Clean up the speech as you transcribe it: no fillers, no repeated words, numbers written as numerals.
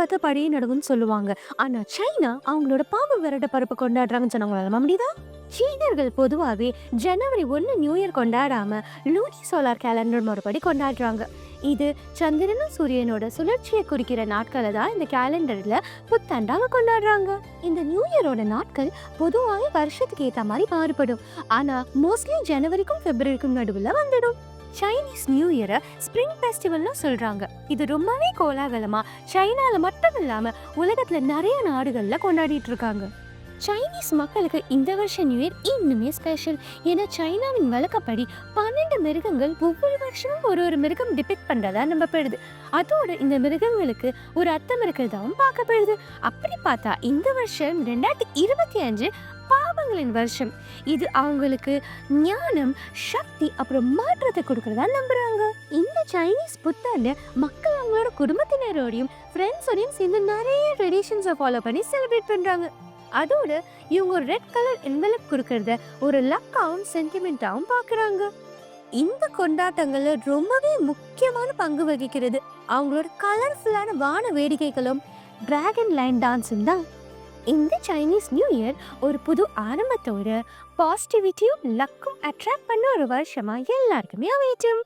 பார்த்து பழைய நடவுன்னு சொல்லுவாங்க. ஆனா சைனா அவங்களோட பாம்பு விரட்ட பருப்பு கொண்டாடுறாங்கன்னு சொன்னாங்களா, நம்ப முடியுதா? சீனர்கள் பொதுவாவே ஜனவரி 1 new year கொண்டாடாம Luni solar calendar முறைப்படி கொண்டாடுறாங்க. இது சந்திரனும் சூரியனோட சுழற்சியை குறிக்கிற நாட்களை தான் இந்த கேலண்டர்ல புத்தாண்டாக கொண்டாடுறாங்க. இந்த நியூ இயரோட நாட்கள் பொதுவாக வருஷத்துக்கு ஏத்த மாதிரி மாறுபடும். ஆனா மோஸ்ட்லி ஜனவரிக்கும் பிப்ரவரிக்கும் நடுவுல வந்துடும். சைனீஸ் நியூ இயரை ஸ்ப்ரிங் ஃபெஸ்டிவல்னு சொல்றாங்க. இது ரொம்பவே கோலாகலமா சைனால மட்டும் இல்லாம உலகத்துல நிறைய நாடுகள்ல கொண்டாடிட்டு இருக்காங்க. சைனீஸ் மக்களுக்கு இந்த வருஷம் நியூ இயர் இன்னுமே ஸ்பெஷல். ஏன்னா சைனாவின் வழக்கப்படி 12 மிருகங்கள் ஒவ்வொரு வருஷமும் ஒரு மிருகம் டிபிக்ட் பண்றதா நம்பப்படுது. அதோட இந்த மிருகங்களுக்கு ஒரு அர்த்தம் இருக்கிறதாவும் பார்க்கப்படுது. அப்படி பார்த்தா இந்த வருஷம் 2025 பாவங்களின் வருஷம். இது அவங்களுக்கு ஞானம், சக்தி, அப்புறம் மாற்றத்தை கொடுக்கறதா நம்புறாங்க. இந்த சைனீஸ் புத்தாண்டு மக்கள் அவங்களோட குடும்பத்தினரோடையும் ஃப்ரெண்ட்ஸோடையும் சேர்ந்து நிறைய ட்ரெடிஷன்ஸை ஃபாலோ பண்ணி செலிப்ரேட் பண்றாங்க. அதோட இவங்க ஒரு ரெட் கலர் என்வெலப் கொடுக்கறத ஒரு லக்காவும் சென்டிமெண்டாவும் பார்க்குறாங்க. இந்த கொண்டாட்டங்கள்ல ரொம்பவே முக்கியமான பங்கு வகிக்கிறது அவங்களோட கலர்ஃபுல்லான வான வேடிக்கைகளும் டிராகன் லைன் டான்ஸும் தான். இந்த சைனீஸ் நியூ இயர் ஒரு புது ஆரம்பத்தோட பாசிட்டிவிட்டியும் லக்கும் அட்ராக்ட் பண்ண ஒரு வருஷமா எல்லாருக்குமே அமையட்டும்.